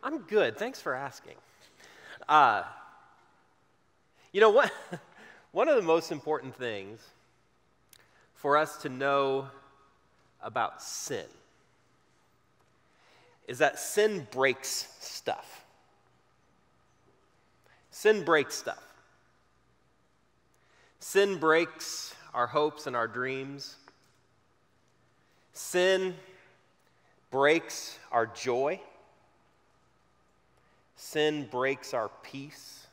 I'm good. Thanks for asking. Uh, you know what? One of the most important things for us to know about sin is that sin breaks stuff. Sin breaks stuff. Sin breaks our hopes and our dreams. Sin breaks our joy. Sin breaks our peace.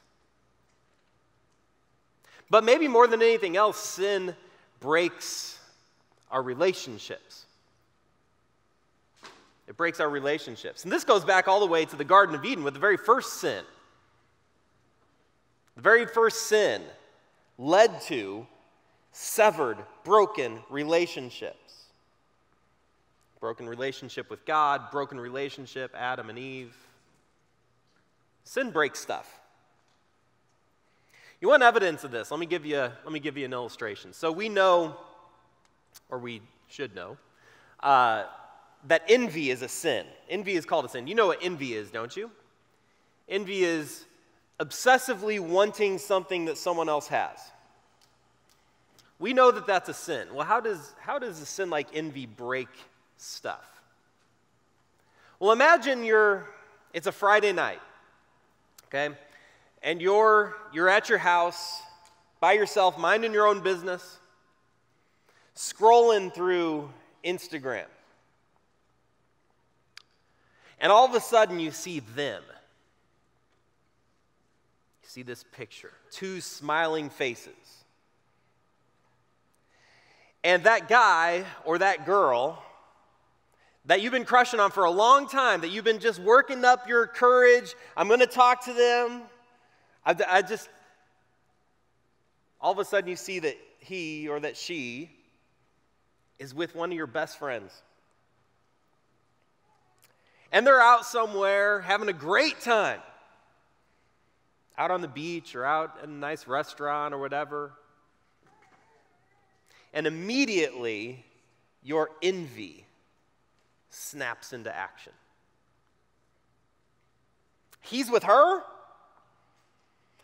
But maybe more than anything else, sin breaks our relationships. It breaks our relationships. And this goes back all the way to the Garden of Eden with the very first sin. The very first sin led to severed, broken relationships. Broken relationship with God, broken relationship, Adam and Eve. Sin breaks stuff. You want evidence of this? Let me give you an illustration. So we know, or we should know, that envy is a sin. Envy is called a sin. You know what envy is, don't you? Envy is obsessively wanting something that someone else has. We know that that's a sin. Well, how does a sin like envy break stuff? Well, imagine it's a Friday night, okay? And you're at your house by yourself, minding your own business, scrolling through Instagram. And all of a sudden you see them. You see this picture, two smiling faces. And that guy or that girl that you've been crushing on for a long time, that you've been just working up your courage, I'm going to talk to them. All of a sudden you see that he or that she is with one of your best friends. And they're out somewhere having a great time. Out on the beach or out at a nice restaurant or whatever. And immediately your envy snaps into action. He's with her?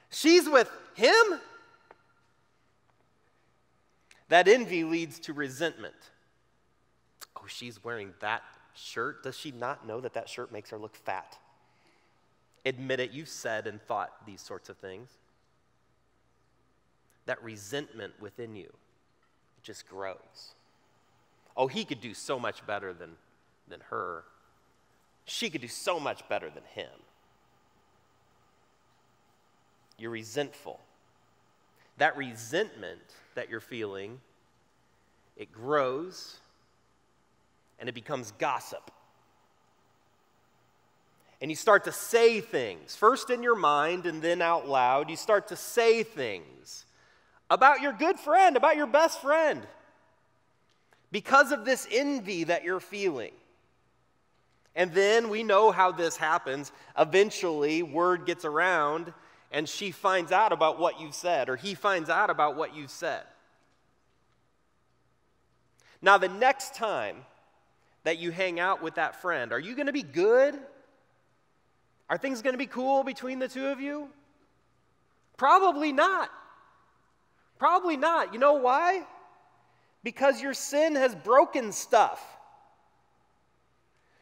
She's with him? That envy leads to resentment. Oh, she's wearing that shirt. Does she not know that that shirt makes her look fat? Admit it, you've said and thought these sorts of things. That resentment within you just grows. Oh, he could do so much better than her. She could do so much better than him. You're resentful. That resentment that you're feeling, it grows and it becomes gossip. And you start to say things, first in your mind and then out loud. You start to say things about your good friend, about your best friend, because of this envy that you're feeling. And then we know how this happens. Eventually, word gets around, and she finds out about what you've said, or he finds out about what you've said. Now, the next time that you hang out with that friend, are you going to be good? Are things going to be cool between the two of you? Probably not. Probably not. You know why? Because your sin has broken stuff.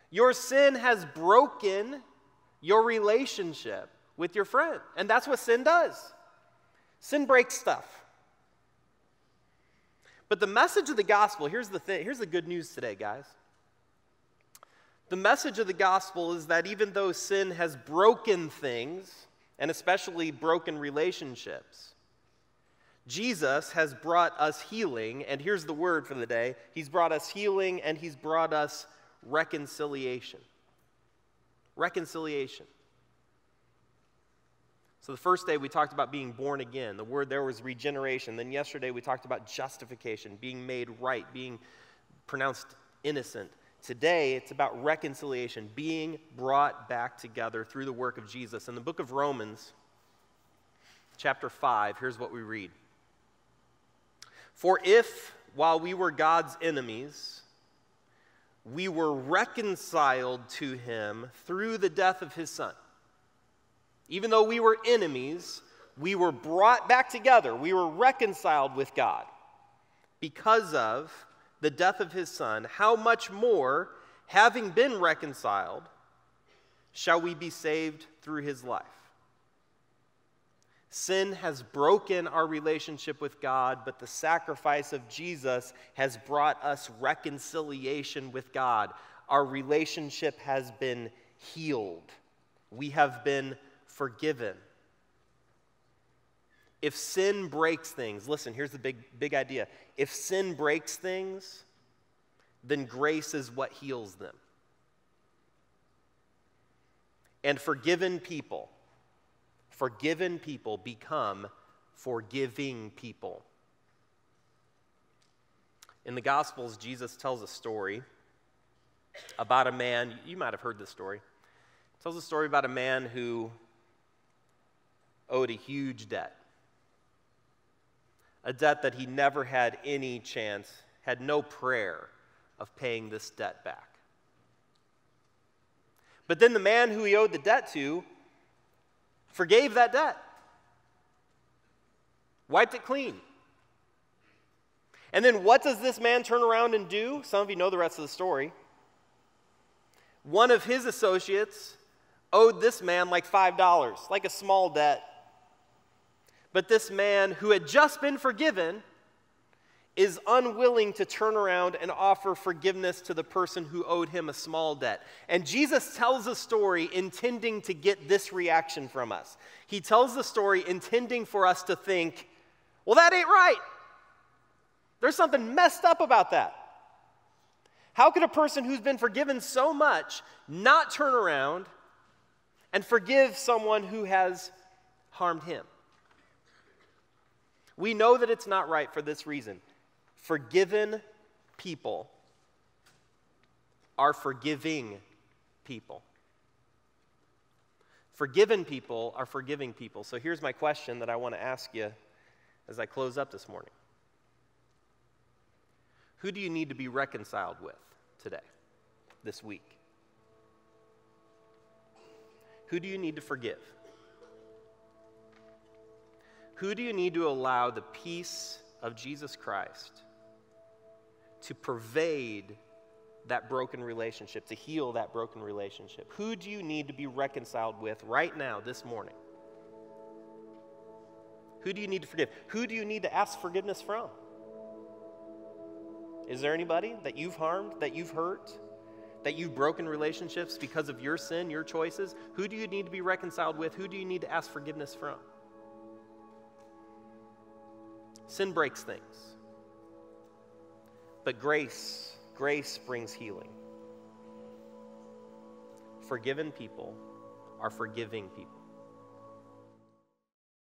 Your sin has broken your relationship with your friend. And that's what sin does. Sin breaks stuff. But the message of the gospel, here's the thing, here's the good news today, guys. The message of the gospel is that even though sin has broken things, and especially broken relationships, Jesus has brought us healing, and here's the word for the day. He's brought us healing, and he's brought us reconciliation. Reconciliation. So the first day we talked about being born again. The word there was regeneration. Then yesterday we talked about justification, being made right, being pronounced innocent. Today it's about reconciliation, being brought back together through the work of Jesus. In the book of Romans, chapter 5, here's what we read. For if, while we were God's enemies, we were reconciled to him through the death of his son. Even though we were enemies, we were brought back together. We were reconciled with God because of the death of his son. How much more, having been reconciled, shall we be saved through his life? Sin has broken our relationship with God, but the sacrifice of Jesus has brought us reconciliation with God. Our relationship has been healed. We have been forgiven. If sin breaks things, listen, here's the big idea. If sin breaks things, then grace is what heals them. And forgiven people become forgiving people. In the Gospels, Jesus tells a story about a man. You might have heard this story. He tells a story about a man who owed a huge debt. A debt that he never had any chance, had no prayer of paying this debt back. But then the man who he owed the debt to forgave that debt, wiped it clean. And then what does this man turn around and do? Some of you know the rest of the story. One of his associates owed this man like $5, like a small debt. But this man who had just been forgiven is unwilling to turn around and offer forgiveness to the person who owed him a small debt. And Jesus tells a story intending to get this reaction from us. He tells the story intending for us to think, well, that ain't right. There's something messed up about that. How could a person who's been forgiven so much not turn around and forgive someone who has harmed him? We know that it's not right for this reason. Forgiven people are forgiving people. Forgiven people are forgiving people. So here's my question that I want to ask you as I close up this morning. Who do you need to be reconciled with today, this week? Who do you need to forgive? Who do you need to allow the peace of Jesus Christ to pervade that broken relationship, to heal that broken relationship? Who do you need to be reconciled with right now, this morning? Who do you need to forgive? Who do you need to ask forgiveness from? Is there anybody that you've harmed, that you've hurt, that you've broken relationships because of your sin, your choices? Who do you need to be reconciled with? Who do you need to ask forgiveness from? Sin breaks things. But grace brings healing. Forgiven people are forgiving people.